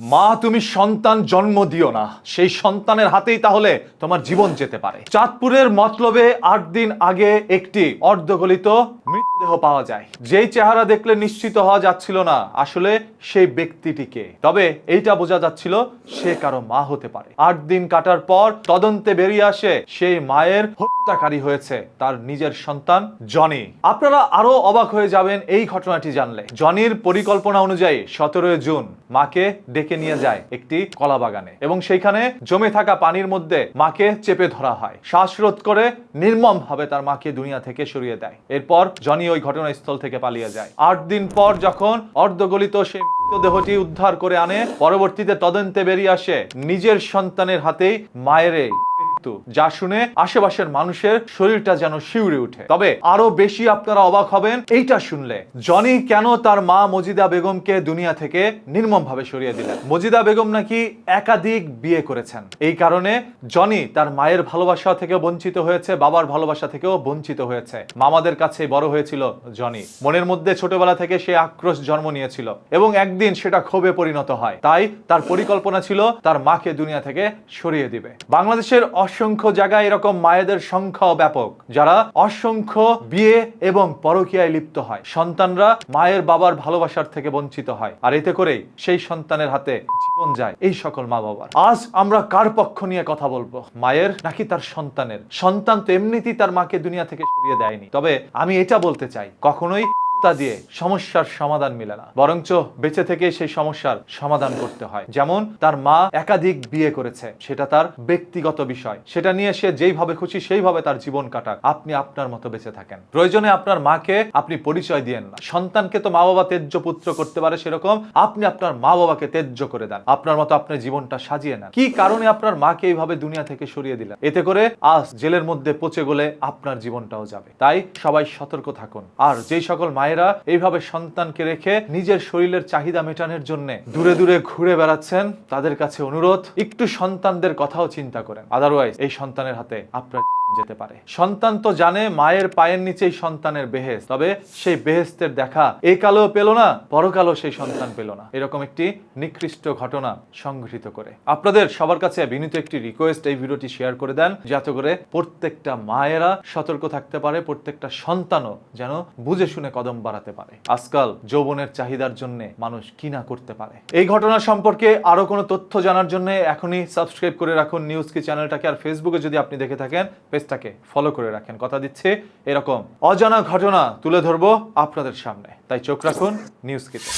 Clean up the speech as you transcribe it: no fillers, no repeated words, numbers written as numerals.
মা তুমি সন্তান জন্ম দিও না, সেই সন্তানের হাতেই তাহলে তোমার জীবন যেতে পারে। চাঁদপুরের মতলবে 8 দিন আগে একটি অর্ধগলিত মৃতদেহ পাওয়া যায়। যেই চেহারা দেখলে নিশ্চিত হওয়া যাচ্ছিল না আসলে সেই ব্যক্তিটিকে, তবে এইটা বোঝা যাচ্ছিল সে কারো মা হতে পারে। 8 দিন কাটার পর তদন্তে বেরিয়ে আসে সেই মায়ের হত্যাকারী হয়েছে তার নিজের সন্তান জনি। আপনারা আরো অবাক হয়ে যাবেন এই ঘটনাটি জানলে। জনির পরিকল্পনা অনুযায়ী 17 জুন মাকে ডেকে নিয়ে যায় একটি কলা বাগানে এবং সেইখানে জমে থাকা পানির মধ্যে মাকে চেপে ধরা হয়। শ্বাসরোধ করে নির্মম ভাবে তার মাকে দুনিয়া থেকে সরিয়ে দেয়। এরপর জনি ওই ঘটনাস্থল থেকে পালিয়ে যায়। 8 দিন পর যখন অর্ধগলিত সেই মৃতদেহটি উদ্ধার করে আনে, পরবর্তীতে তদন্তে বেরিয়ে আসে নিজের সন্তানের হাতেই মায়ের মৃত্যু, যা শুনে আশেপাশের মানুষের শরীরটা যেন শিউরে উঠে। তবে আরো বেশি আপনারা অবাক হবেন এইটা শুনলে, জনি কেন তার মা মজিদা বেগমকে দুনিয়া থেকে নির্মম ভাবে সরিয়ে দিলেন। মজিদা বেগম নাকি একাধিক বিয়ে করেছেন, এই কারণে জনি তার মায়ের ভালোবাসা থেকে বঞ্চিত হয়েছে, বাবার ভালোবাসা থেকেও বঞ্চিত হয়েছে। মামাদের কাছে বড় হয়েছিল জনি, মনের মধ্যে ছোটবেলা থেকে সে আক্রোশ জন্ম নিয়েছিল এবং একদিন সেটা ক্ষোভে পরিণত হয়। তাই তার পরিকল্পনা ছিল তার মাকে দুনিয়া থেকে সরিয়ে দিবে। বাংলাদেশের অসংখ্য জায়গায় এরকম মায়েদের সংখ্যা ব্যাপক, যারা অসংখ্য বিয়ে এবং পরকীয়ায় লিপ্ত হয়। সন্তানরা মায়ের বাবার ভালোবাসার থেকে বঞ্চিত হয়, আর এতে করেই সেই সন্তানের হাতে জীবন যায় এই সকল মা বাবার। আজ আমরা কার পক্ষ নিয়ে কথা বলবো, মায়ের নাকি তার সন্তানের? সন্তান তো এমনিতেই তার মাকে দুনিয়া থেকে সরিয়ে দেয়নি। তবে আমি এটা বলতে চাই, কখনোই দিয়ে সমস্যার সমাধান মিলে না, বরঞ্চ বেঁচে থেকে সেই সমস্যার সমাধান করতে হয়। যেমন তার মা একাধিক বিয়ে করেছে, সেটা তার ব্যক্তিগত বিষয়, সেটা নিয়ে সে যেইভাবে খুশি সেইভাবে তার জীবন কাটাক, আপনি আপনার মতো বেঁচে থাকেন। প্রয়োজনে আপনার মাকে আপনি পরিচয় দিয়েন না। সন্তানকে তো মা বাবা তেজ্য পুত্র করতে পারে, সেরকম আপনি আপনার মা বাবাকে তেজ্য করে দেন, আপনার মতো আপনার জীবনটা সাজিয়ে নেন। কি কারণে আপনার মাকে এইভাবে দুনিয়া থেকে সরিয়ে দিলেন? এতে করে আজ জেলের মধ্যে পচে গলে আপনার জীবনটাও যাবে। তাই সবাই সতর্ক থাকুন। আর যেই সকল মায়েরা এইভাবে সন্তানকে রেখে নিজের শরীরের চাহিদা মেটানোর জন্য দূরে দূরে ঘুরে বেড়াচ্ছেন, তাদের কাছে অনুরোধ, একটু সন্তানদের কথাও চিন্তা করেন। আদারওয়াইজ এই সন্তানের হাতে আপনার যেতে পারে। সন্তান তো জানে মায়ের পায়ের নিচেই সন্তানের বেহেশত, তবে সেই বেহেশতের দেখা এই কালেও পেল না, পরকালেও সেই সন্তান পেল না। এরকম একটি নিকৃষ্ট ঘটনা সংঘটিত করে আপনাদের সবার কাছে বিনীত একটি রিকোয়েস্ট, এই ভিডিওটি শেয়ার করে দেন, যাতে করে প্রত্যেকটা মায়েরা সতর্ক থাকতে পারে, প্রত্যেকটা সন্তানও যেন বুঝে শুনে কদম বাড়াতে পারে। আজকাল যৌবনের চাহিদার জন্য মানুষ কি না করতে পারে। এই ঘটনা সম্পর্কে আরো কোনো তথ্য জানার জন্য এখনই সাবস্ক্রাইব করে রাখুন নিউজ কি চ্যানেলটাকে। আর ফেসবুকে যদি আপনি দেখে থাকেন, পেজটাকে ফলো করে রাখেন। কথা দিচ্ছি এরকম অজানা ঘটনা তুলে ধরবো আপনাদের সামনে, তাই চোখ রাখুন নিউজ কিতে।